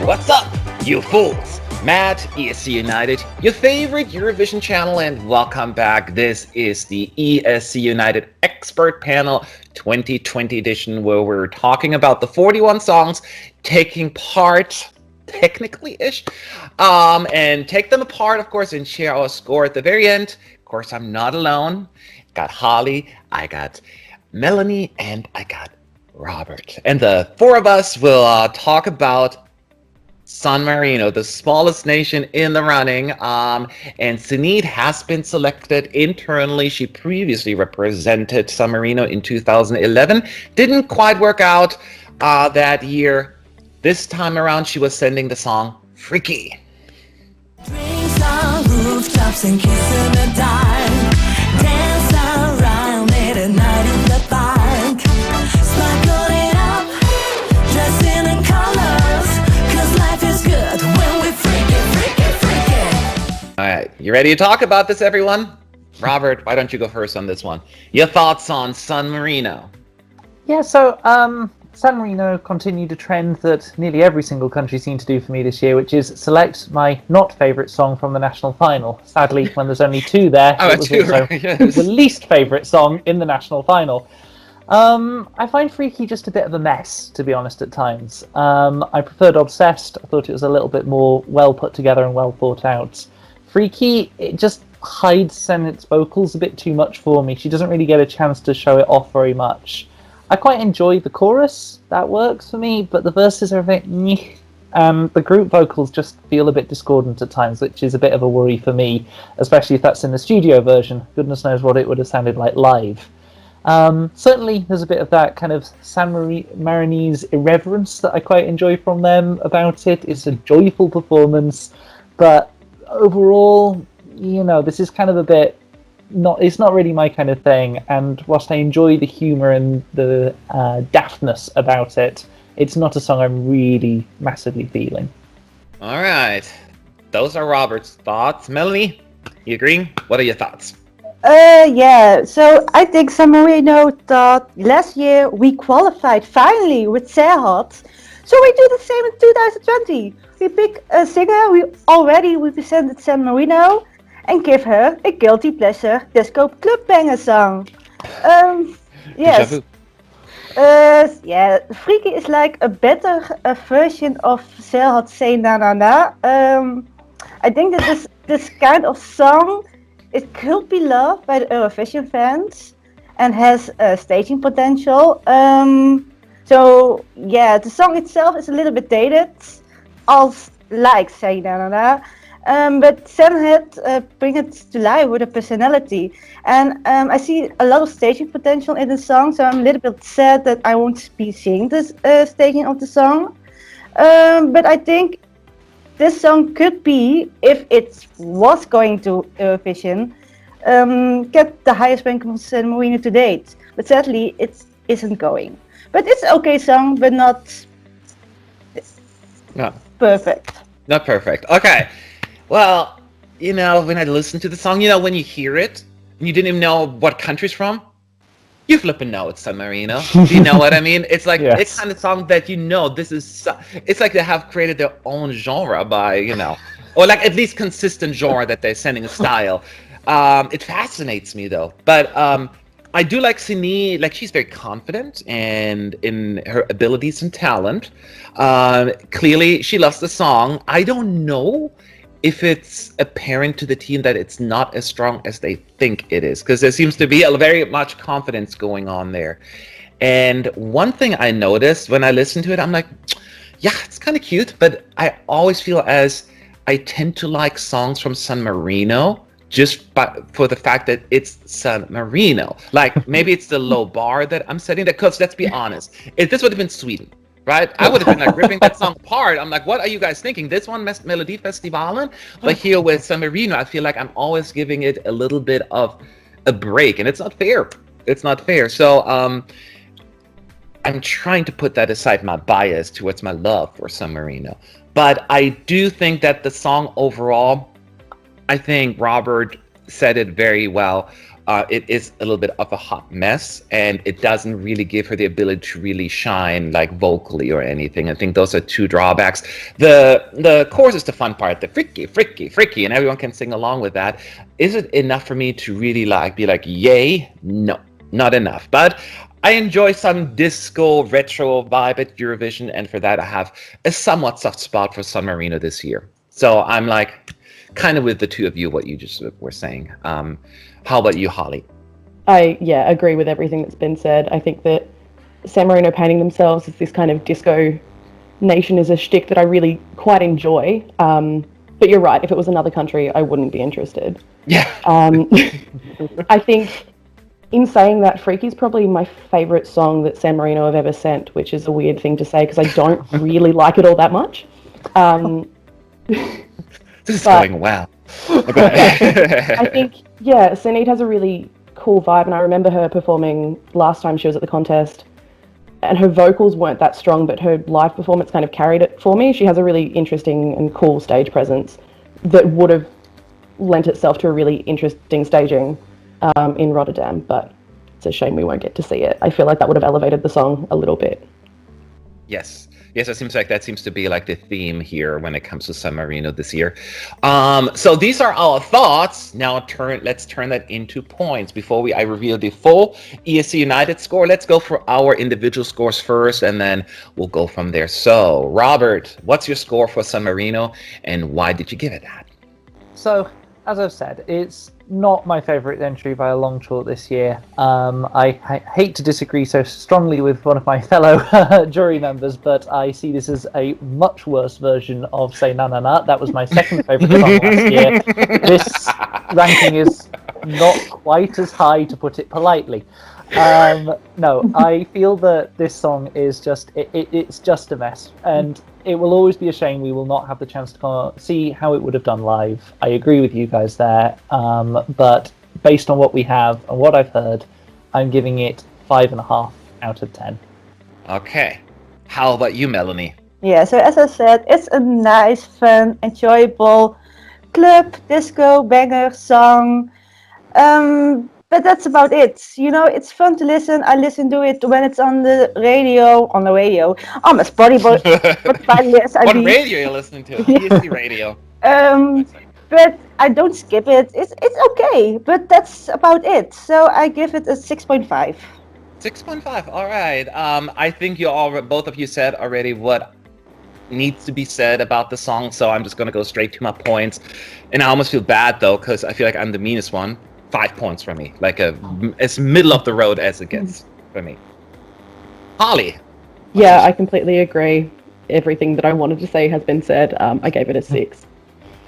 What's up, you fools? Matt, ESC United, your favorite Eurovision channel, and welcome back. This is the ESC United Expert Panel 2020 edition, where we're talking about the 41 songs taking part, technically-ish, and take them apart, of course, and share our score at the very end. Of course, I'm not alone. Got Holly, I got Melanie, and I got Robert. And the four of us will talk about San Marino, the smallest nation in the running, and Senit has been selected internally. She previously represented San Marino in 2011. Didn't quite work out that year. This time around, she was sending the song Freaky. Drinks on rooftops and kiss in the dark. Dance around late at night in the park. Sparkle it up, dressing in colors. Cause life is good when we freaky, freaky, freaky. All right, you ready to talk about this, everyone? Robert, why don't you go first on this one? Your thoughts on San Marino? Yeah, so San Marino continued a trend that nearly every single country seemed to do for me this year, which is select my not favourite song from the national final. Sadly, when there's only two there, it was also the least favourite song in the national final. I find Freaky just a bit of a mess, to be honest, at times. I preferred Obsessed. I thought it was a little bit more well put together and well thought out. Freaky, it just hides Senit's vocals a bit too much for me. She doesn't really get a chance to show it off very much. I quite enjoy the chorus, that works for me, but the verses are a bit meh. The group vocals just feel a bit discordant at times, which is a bit of a worry for me, especially if that's in the studio version. Goodness knows what it would have sounded like live. Certainly there's a bit of that kind of San Marinese irreverence that I quite enjoy from them about it. It's a joyful performance, but overall, you know, this is kind of a bit... it's not really my kind of thing, and whilst I enjoy the humour and the daftness about it, it's not a song I'm really massively feeling. All right, those are Robert's thoughts. Melanie, you agree? What are your thoughts? Yeah, so I think San Marino thought last year we qualified finally with Senit, so we do the same in 2020. We pick a singer we already represented San Marino and give her a guilty pleasure disco club banger song. Yes. Yeah, Freaky is like a better version of Senit Say Na Na Na. I think that this kind of song, it could be loved by the Eurovision fans and has staging potential. So yeah, the song itself is a little bit dated, als like Say Na Na Na. But Senit bring it to life with a personality, and I see a lot of staging potential in the song. So I'm a little bit sad that I won't be seeing this staging of the song. But I think this song could be, if it was going to Eurovision, get the highest rank from San Marino to date. But sadly, it isn't going. But it's an okay song, but not perfect. Not perfect. Okay. Well, you know, when I listen to the song, you know, when you hear it, and you didn't even know what country's from, you flipping know it's San Marino. Do you know what I mean? It's like, yes. It's kind of song that you know, this is, it's like they have created their own genre by, you know, or like at least consistent genre that they're sending a style. It fascinates me though. But I do like Senit, like she's very confident and in her abilities and talent. Clearly, she loves the song. I don't know if it's apparent to the team that it's not as strong as they think it is, because there seems to be a very much confidence going on there. And one thing I noticed when I listened to it, I'm like, yeah, it's kind of cute, but I always feel as I tend to like songs from San Marino just for the fact that it's San Marino. Like, maybe it's the low bar that I'm setting, because let's be honest, if this would have been Sweden, right? I would have been like ripping that song apart. I'm like, what are you guys thinking? This one, Melodifestivalen? But here with San Marino, I feel like I'm always giving it a little bit of a break, and it's not fair. It's not fair. So I'm trying to put that aside, my bias towards my love for San Marino. But I do think that the song overall, I think Robert said it very well. it is a little bit of a hot mess, and it doesn't really give her the ability to really shine like vocally or anything. I think those are two drawbacks. The chorus is the fun part, the freaky, freaky, freaky, and everyone can sing along with that. Is it enough for me to really like be like, yay? No, not enough. But I enjoy some disco retro vibe at Eurovision, and for that I have a somewhat soft spot for San Marino this year. So I'm like kind of with the two of you, what you just were saying. How about you, Holly? I agree with everything that's been said. I think that San Marino painting themselves as this kind of disco nation is a shtick that I really quite enjoy. But you're right, if it was another country, I wouldn't be interested. Yeah. I think in saying that, Freaky is probably my favourite song that San Marino have ever sent, which is a weird thing to say because I don't really like it all that much. This is going well. I think, Senit has a really cool vibe, and I remember her performing last time she was at the contest, and her vocals weren't that strong, but her live performance kind of carried it for me. She has a really interesting and cool stage presence that would have lent itself to a really interesting staging in Rotterdam, but it's a shame we won't get to see it. I feel like that would have elevated the song a little bit. Yes, it seems like that seems to be like the theme here when it comes to San Marino this year. So these are our thoughts. Now let's turn that into points. Before I reveal the full ESC United score, let's go for our individual scores first, and then we'll go from there. So, Robert, what's your score for San Marino, and why did you give it that? So, as I've said, it's not my favourite entry by a long chalk this year. I hate to disagree so strongly with one of my fellow jury members, but I see this as a much worse version of Say Na Na Na. That was my second favourite song last year. This ranking is not quite as high, to put it politely. No, I feel that this song is just, it's just a mess, and it will always be a shame we will not have the chance to see how it would have done live. I agree with you guys there, but based on what we have and what I've heard, I'm giving it 5.5 out of 10. Okay, how about you, Melanie? Yeah, so as I said, it's a nice, fun, enjoyable club, disco, banger song. But that's about it. You know, it's fun to listen. I listen to it when it's on the radio. On my Spotify. What radio are you listening to? ESC radio. But I don't skip it. It's okay, but that's about it. So I give it a 6.5. 6.5. All right. I think both of you said already what needs to be said about the song, so I'm just gonna go straight to my points. And I almost feel bad though, because I feel like I'm the meanest one. 5 points for me, like as middle of the road as it gets for me. Holly. Yeah, I completely agree. Everything that I wanted to say has been said. I gave it a 6.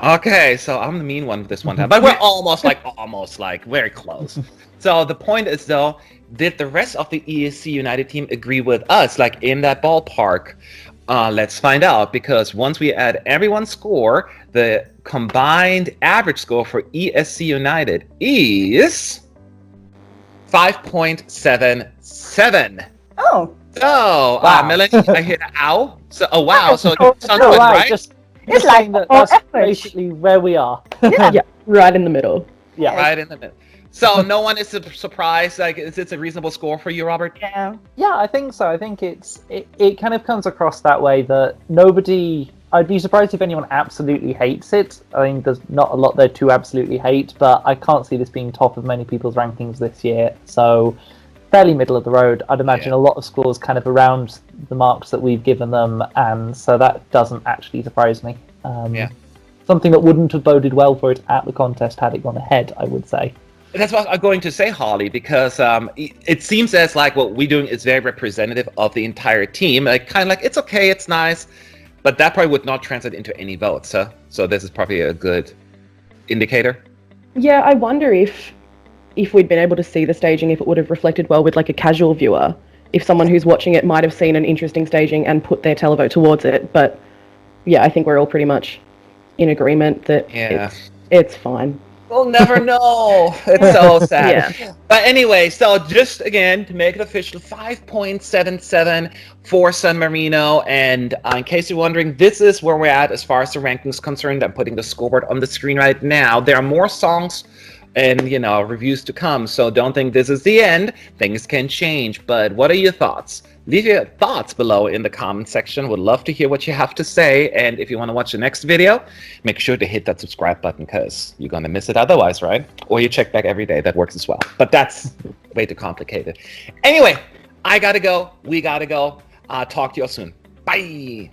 Okay, so I'm the mean one this one time, but we're almost like very close. So the point is though, did the rest of the ESC United team agree with us, like in that ballpark? Let's find out, because once we add everyone's score, the combined average score for ESC United is 5.77. Oh. So, wow. Melanie, I hear the ow. So, oh wow, so it sounds No, good, right? right? Just It's saying like that's average. basically where we are. Yeah, right in the middle. Yeah. Right in the middle. So no one is surprised. Like, is it a reasonable score for you, Robert? Yeah. Yeah, I think so. I think it kind of comes across that way that nobody. I'd be surprised if anyone absolutely hates it. I think there's not a lot there to absolutely hate, but I can't see this being top of many people's rankings this year. So fairly middle of the road. I'd imagine a lot of scores kind of around the marks that we've given them, and so that doesn't actually surprise me. Something that wouldn't have boded well for it at the contest had it gone ahead, I would say. That's what I'm going to say, Holly, because it seems as like what we're doing is very representative of the entire team. Like, kind of like, it's okay, it's nice, but that probably would not translate into any votes. So this is probably a good indicator. Yeah, I wonder if we'd been able to see the staging, if it would have reflected well with like a casual viewer. If someone who's watching it might have seen an interesting staging and put their televote towards it. But yeah, I think we're all pretty much in agreement that it's fine. We'll never know. It's so sad. Yeah. But anyway, so just again, to make it official, 5.77 for San Marino. And in case you're wondering, this is where we're at as far as the rankings concerned. I'm putting the scoreboard on the screen right now. There are more songs and reviews to come. So don't think this is the end. Things can change. But what are your thoughts? Leave your thoughts below in the comment section. Would love to hear what you have to say. And if you want to watch the next video, make sure to hit that subscribe button, because you're going to miss it otherwise, right? Or you check back every day. That works as well. But that's way too complicated. Anyway, I got to go. We got to go. Talk to you all soon. Bye.